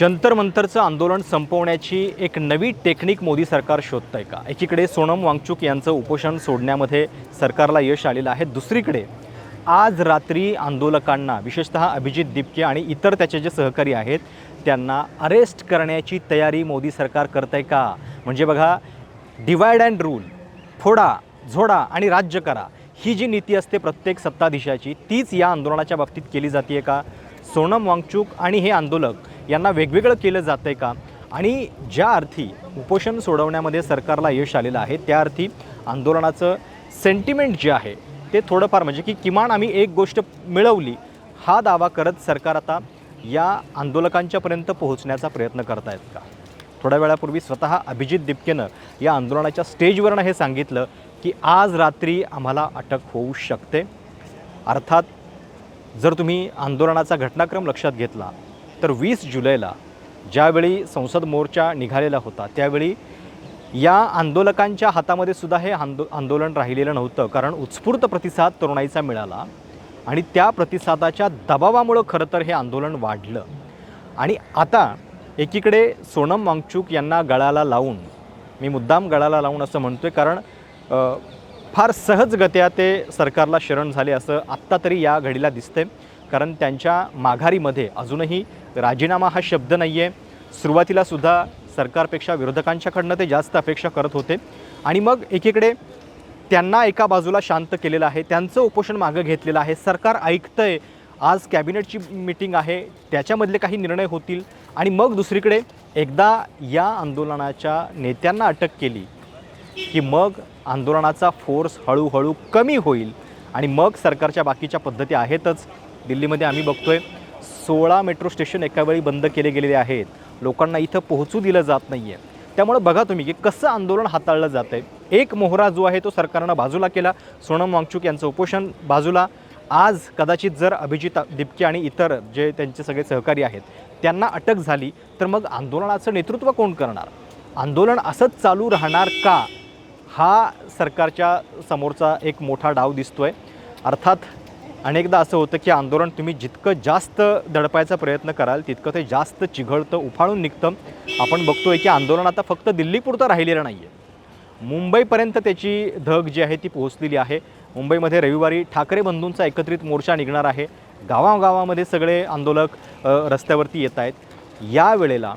जंतर मंतरचं आंदोलन संपवण्याची एक नवी टेक्निक मोदी सरकार शोधत आहे का? एकीकडे सोनम वांगचुक यांचं उपोषण सोडण्यामध्ये सरकारला यश आलेलं आहे, दुसरीकडे आज रात्री आंदोलकांना विशेषतः अभिजित दिपके आणि इतर त्याचे जे सहकारी आहेत त्यांना अरेस्ट करण्याची तयारी मोदी सरकार करत आहे का? म्हणजे बघा, डिवाइड अँड रूल, फोडा झोडा आणि राज्य करा, ही जी नीती असते प्रत्येक सत्ताधीशाची, तीच या आंदोलनाच्या बाबतीत केली जाते का? सोनम वांगचुक आणि हे आंदोलक यांना वेगवेगळं केलं जातं आहे का? आणि ज्या अर्थी उपोषण सोडवण्यामध्ये सरकारला यश आलेलं आहे त्या अर्थी आंदोलनाचं सेंटिमेंट जे आहे ते थोडंफार, म्हणजे की किमान आम्ही एक गोष्ट मिळवली, हा दावा करत सरकार आता या आंदोलकांच्यापर्यंत पोहोचण्याचा प्रयत्न करतायत का? थोड्या वेळापूर्वी स्वतः अभिजित दिपकेनं या आंदोलनाच्या स्टेजवरनं हे सांगितलं की आज रात्री आम्हाला अटक होऊ शकते. अर्थात जर तुम्ही आंदोलनाचा घटनाक्रम लक्षात घेतला तर 20 जुलैला ज्यावेळी संसद मोर्चा निघालेला होता त्यावेळी या आंदोलकांच्या हातामध्ये सुद्धा हे आंदोलन राहिलेलं नव्हतं, कारण उत्स्फूर्त प्रतिसाद तरुणाईचा मिळाला आणि त्या प्रतिसादाच्या दबावामुळं खरं तर हे आंदोलन वाढलं. आणि आता एकीकडे सोनम वांगचुक यांना गळाला लावून, मी मुद्दाम गळाला लावून असं म्हणतो आहे कारण फार सहजगत्या ते सरकारला शरण झाले असं आत्ता तरी या घडीला दिसते, कारण त्यांच्या माघारीमध्ये अजूनही राजीनामा हा शब्द नाही आहे. सुरुवातीलासुद्धा सरकारपेक्षा विरोधकांच्याकडनं ते जास्त अपेक्षा करत होते आणि मग एकीकडे त्यांना एका बाजूला शांत केलेलं आहे, त्यांचं उपोषण मागं घेतलेलं आहे, सरकार ऐकतं आहे, आज कॅबिनेटची मीटिंग आहे त्याच्यामधले काही निर्णय होतील आणि मग दुसरीकडे एकदा या आंदोलनाच्या नेत्यांना अटक केली की मग आंदोलनाचा फोर्स हळूहळू कमी होईल आणि मग सरकारच्या बाकीच्या पद्धती आहेतच. दिल्लीमध्ये आम्ही बघतोय 16 मेट्रो स्टेशन एकावेळी बंद केले गेलेले आहेत, लोकांना इथं पोहोचू दिलं जात नाही आहे. त्यामुळं बघा तुम्ही की कसं आंदोलन हाताळलं जातं आहे. एक मोहरा जो आहे तो सरकारनं बाजूला केला, सोनम वांगचुक यांचं उपोषण बाजूला. आज कदाचित जर अभिजित दिपके आणि इतर जे त्यांचे सगळे सहकारी आहेत त्यांना अटक झाली तर मग आंदोलनाचं नेतृत्व कोण करणार? आंदोलन असंच चालू राहणार का? हा सरकारच्या समोरचा एक मोठा डाव दिसतो आहे. अर्थात अनेकदा असं होतं की आंदोलन तुम्ही जितकं जास्त दडपायचा प्रयत्न कराल तितकं ते जास्त चिघळतं, उफाळून निघतं. आपण बघतोय की आंदोलन आता फक्त दिल्लीपुरतं राहिलेलं नाही आहे, मुंबईपर्यंत त्याची धग जी आहे ती पोहोचलेली आहे. मुंबईमध्ये रविवारी ठाकरे बंधूंचा एकत्रित मोर्चा निघणार आहे, गावागावामध्ये सगळे आंदोलक रस्त्यावरती येत आहेत या वेळेला.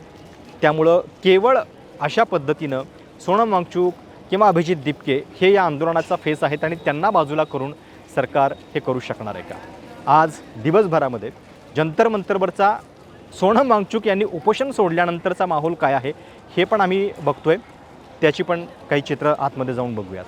त्यामुळं केवळ अशा पद्धतीनं सोनम वांगचुक किंवा अभिजित दिपके हे या आंदोलनाचा फेस आहेत आणि त्यांना बाजूला करून सरकार हे करू शकणार आहे का? आज दिवसभरामध्ये जंतर मंतरवरचा सोनम वांगचुक यांनी उपोषण सोडल्यानंतरचा माहोल काय आहे हे पण आम्ही बघतोय, त्याची पण काही चित्र आतमध्ये जाऊन बघूयात.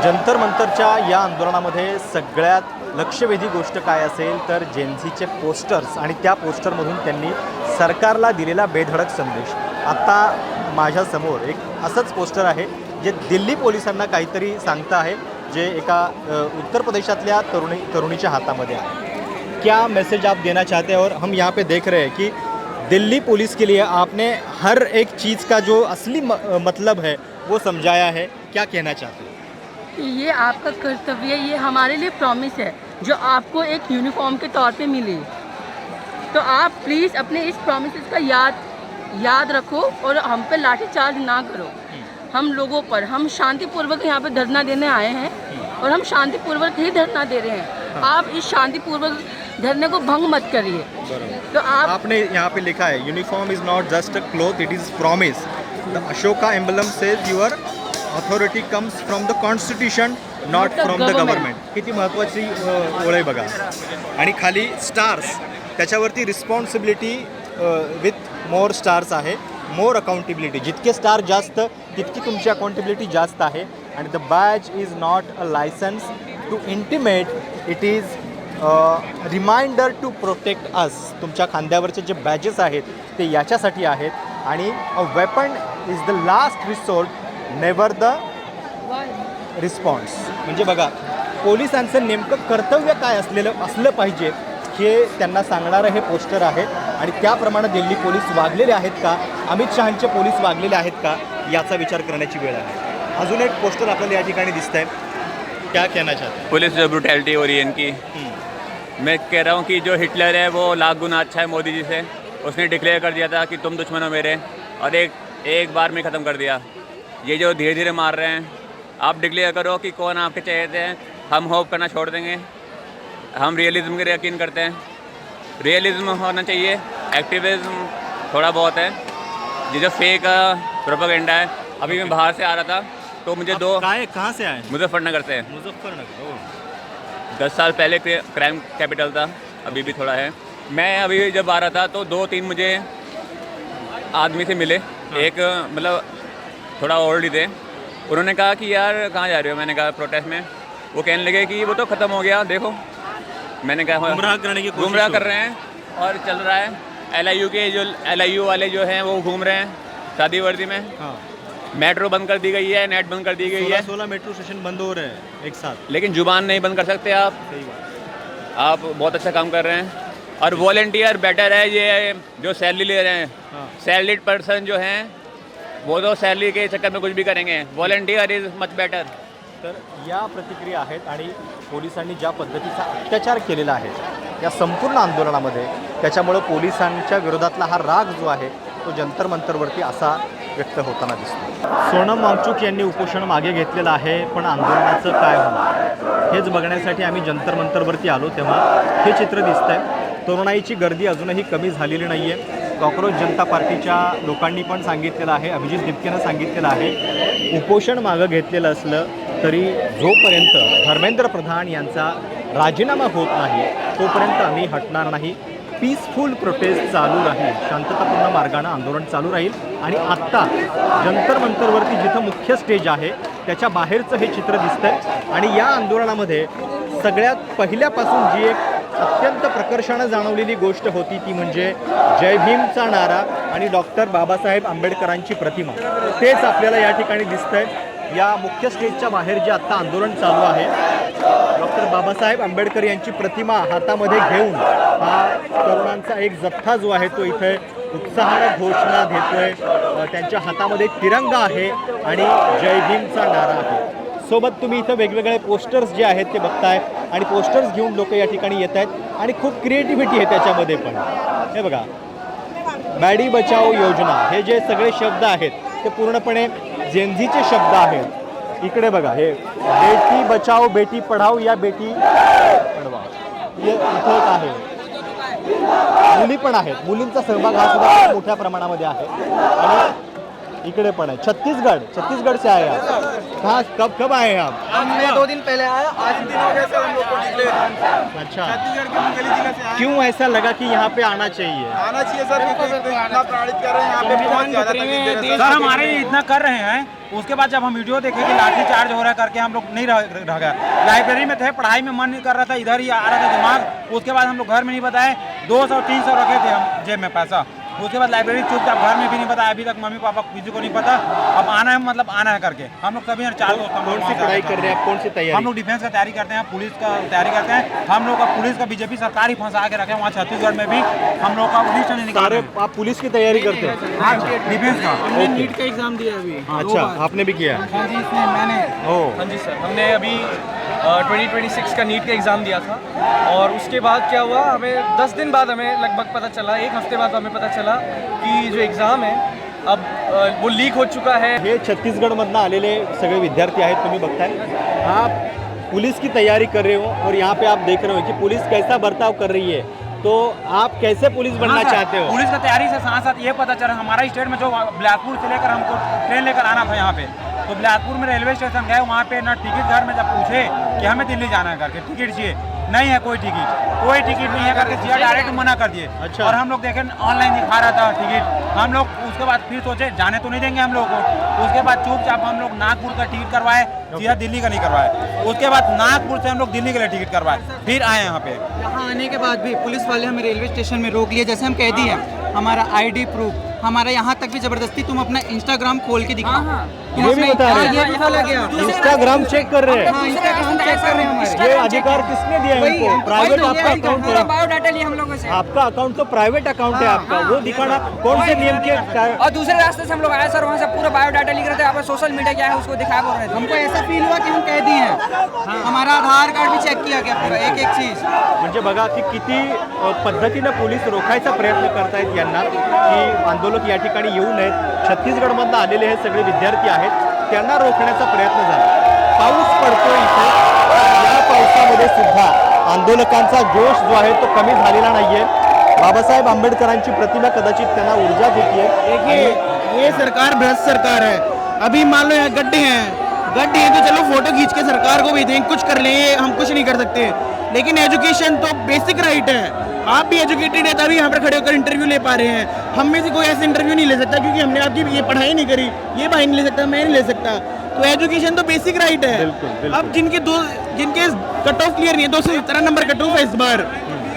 जंतर मंतरच्या या आंदोलनामध्ये सगळ्यात लक्षवेधी गोष्ट काय असेल तर जेनझीचे पोस्टर्स आणि त्या पोस्टरमधून त्यांनी सरकारला दिलेला बेधडक संदेश. आत्ता माझ्यासमोर एक असंच पोस्टर आहे जे दिल्ली पोलिसांना काहीतरी सांगतं आहे, जे एका उत्तर प्रदेशातल्या तरुणीच्या हातामध्ये आहे. क्या मैसेज आप देना चाहते हैं? और हम यहाँ पे देख रहे हैं कि दिल्ली पुलिस के लिए आपने हर एक चीज़ का जो असली मतलब है वो समझाया है, क्या कहना चाहते हैं? ये आपका कर्तव्य है, ये हमारे लिए प्रॉमिस है जो आपको एक यूनिफॉर्म के तौर पे मिली, तो आप प्लीज़ अपने इस प्रॉमिस का याद रखो और हम पे लाठीचार्ज ना करो. हम लोगों पर, हम शांतिपूर्वक यहाँ पे धरना देने आए हैं और हम शांतिपूर्वक ही धरना दे रहे हैं. आप इस शांतिपूर्वक धरने को भंग मत करिए. तो आपने यहाँ पे लिखा है uniform is not just a cloth, it is promise. The Ashoka emblem says your authority comes from the constitution not from the government. किती महत्त्वाची ओळ आहे बघा. आणि खाली स्टार्स, त्याच्यावरती रिस्पॉन्सिबिलिटी विथ मोर स्टार्स आहे, मोर अकाउंटेबिलिटी. जितके स्टार जास्त तितकी तुमची अकाउंटेबिलिटी जास्त आहे. आणि the badge is not a licence to intimate, it is reminder to protect us. तुमच्या खांद्यावरचे जे बॅजेस आहेत ते याच्यासाठी आहेत. आणि a weapon is the last resort, never the response. म्हणजे बघा, पोलिसांचं नेमकं कर्तव्य काय असलं पाहिजे हे त्यांना सांगणारं हे पोस्टर आहे. आणि त्याप्रमाणे दिल्ली पोलीस वागलेले आहेत का, अमित शहांचे पोलीस वागलेले आहेत का, याचा विचार करण्याची वेळ आहे. अजून एक पोस्टर आपल्याला या ठिकाणी दिसत आहे, क्या कहना चाहते हैं? पुलिस जो ब्रुटैलिटी हो रही है इनकी, मैं कह रहा हूँ कि जो हिटलर है वो लाख गुना अच्छा है मोदी जी से. उसने डिक्लेयर कर दिया था कि तुम दुश्मन हो मेरे, और एक बार में ख़त्म कर दिया। ये जो धीरे धीरे मार रहे हैं, आप डिक्लेयर करो कि कौन आपके चहेते हैं, हम होप करना छोड़ देंगे। हम रियलिज्म के यकीन करते हैं, रियलिज्म होना चाहिए, एक्टिविज्म थोड़ा बहुत है। ये जो फेक प्रोपेगेंडा है, अभी मैं बाहर से आ रहा था तो मुझे दो कहाँ से आए? मुजफ्फरनगर से, मुजफ्फरनगर। 10 साल पहले क्राइम कैपिटल था, अभी भी थोड़ा है। मैं अभी जब आ रहा था तो 2-3 मुझे आदमी से मिले, एक मतलब थोड़ा ओल्ड ही थे। उन्होंने कहा कि यार कहाँ जा रहे हो, मैंने कहा प्रोटेस्ट में। वो कहने लगे कि वो तो ख़त्म हो गया, देखो। मैंने कहा गुमराह करने की कोशिश गुमराह हो कर रहे हैं और चल रहा है। LIU वाले जो हैं वो घूम रहे हैं शादी वर्दी में। हाँ, मेट्रो बंद कर दी गई है, नेट बंद कर दी गई है, 16 मेट्रो स्टेशन बंद हो रहे हैं एक साथ। लेकिन जुबान नहीं बंद कर सकते आप। सही बात। आप बहुत अच्छा काम कर रहे हैं। और वॉलंटियर बेटर है, ये जो सैलरी ले रहे हैं, हाँ। सैलरीड पर्सन जो हैं वो तो सैलरी के चक्कर में कुछ भी करेंगे। Volunteer is much better. तर या प्रतिक्रिया आहेत आणि पोलिसांनी ज्या पद्धतीचा अत्याचार केलेला आहे या संपूर्ण आंदोलनामध्ये, त्याच्यामुळं पोलिसांच्या विरोधातला हा राग जो आहे तो जंतर मंतरवरती असा व्यक्त होताना दिसतो। सोनम वांगचुक यांनी उपोषण मागे घेतलेलं आहे, पण आंदोलनाचं काय होणार हेच बघण्यासाठी आम्ही जंतर मंतरवरती आलो तेव्हा हे चित्र दिसतंय। तरुणाईची गर्दी अजूनही कमी झालेली नाही आहे। कॉक्रोच जनता पार्टीच्या लोकांनी पण सांगितलेलं आहे, अभिजित दिपकेनं सांगितलेलं आहे, उपोषण मागं घेतलेलं असलं तरी जोपर्यंत धर्मेंद्र प्रधान यांचा राजीनामा होत नाही तोपर्यंत आम्ही हटणार नाही। पीसफुल प्रोटेस्ट चालू राहील, शांततापूर्ण मार्गाने आंदोलन चालू राहील। आणि आत्ता जंतर मंतरवरती जिथं मुख्य स्टेज आहे त्याच्या बाहेरचं हे चित्र दिसतंय। आणि या आंदोलनामध्ये सगळ्यात पहिल्यापासून जी एक अत्यंत प्रकर्षानं जाणवलेली गोष्ट होती ती म्हणजे जय भीमचा नारा आणि डॉक्टर बाबासाहेब आंबेडकरांची प्रतिमा, तेच आपल्याला या ठिकाणी दिसतंय। या मुख्य स्टेजच्या बाहेर जे आत्ता आंदोलन चालू आहे, डॉक्टर बाबासाहेब आंबेडकर यांची प्रतिमा हातामध्ये घेऊन हा तरुणांचा एक जथ्था जो आहे तो इथे उत्साहानं घोषणा देतोय। त्यांच्या हातामध्ये तिरंगा आहे आणि जय भीमचा नारा आहे। सोबत तुम्ही इथं वेगवेगळे पोस्टर्स जे आहेत ते बघताय आणि पोस्टर्स घेऊन लोक या ठिकाणी येत आहेत आणि खूप क्रिएटिव्हिटी आहे त्याच्यामध्ये पण। हे बघा, बॅडी बचाओ योजना, हे जे सगळे शब्द आहेत ते पूर्णपणे जेनझीचे शब्द आहेत। इकडे बघा, हे बेटी बचाओ बेटी पढाओ या बेटी पढवाओ, हे इथं एक आहे। मुली पण आहेत, मुलींचा सहभाग हा सुद्धा खूप मोठ्या प्रमाणामध्ये आहे। आणि इकडे पण है छत्तीसगढ़ से आए आप? कहाँ कब आए हैं आप? हमने 2 दिन पहले आया, आज 3 दिन हो गए सर हम लोग को निकले। अच्छा, छत्तीसगढ़ के मुंगेली जिला से आए। क्यों ऐसा लगा कि यहाँ पे आना चाहिए? आना चाहिए सर, क्योंकि इतना प्रताड़ित कर रहे हैं यहाँ पे, बहुत ज़्यादा तकलीफ दे रहे हैं सर। हमारे लिए इतना कर रहे हैं, उसके बाद जब हम वीडियो देखे कि लाठी चार्ज हो रहा है करके हम लोग नहीं रह गए। लाइब्रेरी में थे, पढ़ाई में मन नहीं कर रहा था, इधर ही आ रहा था दिमाग। उसके बाद हम लोग घर में नहीं बताए, 200-300 रखे थे हम जेब में पैसा। उसके बाद लाइब्रेरी चुपचाप, घर में भी नहीं बताया अभी तक, मम्मी पापा किसी को नहीं पता। अब आना है, मतलब आना है करके हम लोग सभी 4 दोस्त। कौन सी पढ़ाई कर रहे हैं आप? कौन सी तैयारी? हम लोग डिफेंस का तैयारी करते हैं, पुलिस का तैयारी करते हैं। हम लोग का पुलिस का बीजेपी सरकार ही फंसा के रखे, वहाँ छत्तीसगढ़ में भी हम लोग का लिस्ट नहीं निकाल सारे रहे हैं। आप पुलिस की तैयारी करते हैं? हाँ, डिफेंस का। ओके। नीट का एग्जाम दिया अभी। अच्छा, आपने भी किया? हाँ जी, इसमें मैंने ओ, हाँ जी सर, हमने अभी 2026 का नीट का एग्ज़ाम दिया था। और उसके बाद क्या हुआ, हमें 10 दिन बाद हमें लगभग पता चला, 1 हफ्ते बाद हमें पता चला कि जो एग्ज़ाम है अब वो लीक हो चुका है। हे छत्तीसगढ़मधनं आलेले सगळे विद्यार्थी आहेत, तुम्ही बघताय। आप पुलिस की तैयारी कर रहे हो और यहाँ पे आप देख रहे हो कि पुलिस कैसा बर्ताव कर रही है, तो आप कैसे पुलिस बनना हाँ सर, चाहते हो? पुलिस का तैयारी से साथ साथ ये पता चला, हमारा स्टेट में जो बिलासपुर से लेकर हमको ट्रेन लेकर आना था यहाँ पे, तो बिलासपुर में रेलवे स्टेशन गए, वहाँ पे ना टिकट घर में जब पूछे कि हमें दिल्ली जाना है करके, टिकट चाहिए, नहीं है कोई टिकट नहीं है करके सीधा डायरेक्ट मना कर दिए। अच्छा। और हम लोग देखें ऑनलाइन दिखा रहा था टिकट, हम लोग उसके बाद फिर सोचे जाने तो नहीं देंगे हम लोग को। उसके बाद चुपचाप हम लोग नागपुर का टिकट करवाए, सीधा दिल्ली का नहीं करवाए। उसके बाद नागपुर से हम लोग दिल्ली के लिए टिकट करवाए, फिर आए यहाँ पे। यहाँ आने के बाद भी पुलिस वाले हमें रेलवे स्टेशन में रोक लिए, जैसे हम कैदी हैं, हमारा ID प्रूफ हमारा यहाँ तक भी जबरदस्ती तुम अपना इंस्टाग्राम खोल के दिखाओ। तुम ये भी अपना- बता रहे हाँ, हैं। ये भी बोला गया। इंस्टाग्राम चेक कर रहे हैं। हाँ, इंस्टाग्राम चेक कर रहे हैं हमारे। ये अधिकार किसने दिया है वही- उनको? प्राइवेट वही तो आपका ये अकाउंट पूरा है, बायोडाटा लिए हम लोगों से। आपका अकाउंट तो प्राइवेट अकाउंट है आपका, वो दिखाना कौन से नियम के और दूसरे रास्ते से हम लोग आए सर, वहाँ से पूरा बायोडाटा लिख रहे थे, आप सोशल मीडिया क्या है उसको दिखा बोल रहे थे। हमको ऐसा फील हुआ कि हम कैदी हैं। हमारा आधार कार्ड भी चेक किया गया पूरा, एक एक चीज। म्हणजे बघा की किती पद्धतीनं पोलीस रोखायचा प्रयत्न करतायत यांना की आंदोलक या ठिकाणी येऊ नयेत. छत्तीसगडमधनं आलेले हे सगळे विद्यार्थी आहेत, त्यांना रोखण्याचा प्रयत्न झाला. पाऊस पडतोय इथे, या पावसामध्ये सुद्धा आंदोलकांचा जोश जो आहे तो कमी झालेला नाहीये. बाबासाहेब आंबेडकरांची प्रतिमा कदाचित त्यांना ऊर्जा देतीये. देखिए ये सरकार भ्रष्ट सरकार है। अभी मान लो यहाँ गड्ढे हैं तो चलो फोटो खींच के सरकार को भेजें, कुछ कर लें, हम कुछ नहीं कर सकते। लेकिन एजुकेशन तो बेसिक राइट है। आप भी एजुकेटेड है तभी यहाँ पर खड़े होकर इंटरव्यू ले पा रहे हैं। हम में से कोई ऐसे इंटरव्यू नहीं ले सकता क्योंकि हमने आपकी ये पढ़ाई नहीं करी, ये भाई नहीं ले सकता, मैं नहीं ले सकता। तो एजुकेशन तो बेसिक राइट है। अब जिनके कट ऑफ क्लियर नहीं है, 217 नंबर कट ऑफ है इस बार,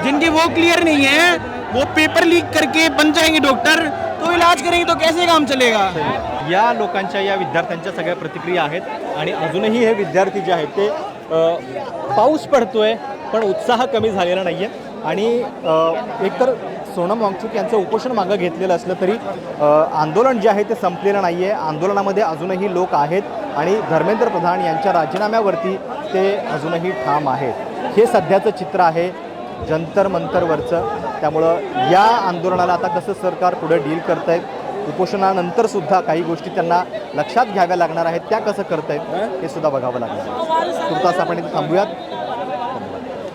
जिनके वो क्लियर नहीं है, वो पेपर लीक करके बन जाएंगे डॉक्टर, तो इलाज करेंगे तो कैसे काम चलेगा। या लोकांच्या, या विद्यार्थ्यांच्या सगळ्या प्रतिक्रिया आहेत आणि अजूनही हे विद्यार्थी जे आहेत ते पाऊस पडतोय पण उत्साह कमी झालेला नाही आहे. आणि एकतर सोनम वांगचुक यांचं उपोषण मागं घेतलेलं असलं तरी आंदोलन जे आहे ते संपलेलं नाही आहे. आंदोलनामध्ये अजूनही लोक आहेत आणि धर्मेंद्र प्रधान यांच्या राजीनाम्यावरती ते अजूनही ठाम आहेत. हे सध्याचं चित्र आहे जंतर मंतरवरचं. त्यामुळं या आंदोलनाला आता कसं सरकार पुढे डील करतायत, उपोषणानंतर सुद्धा काही गोष्टी त्यांना लक्षात घ्याव्या लागणार आहेत, त्या कसं करतायत हे सुद्धा बघावं लागणार. तुर्तास आपण इथे थांबूयात.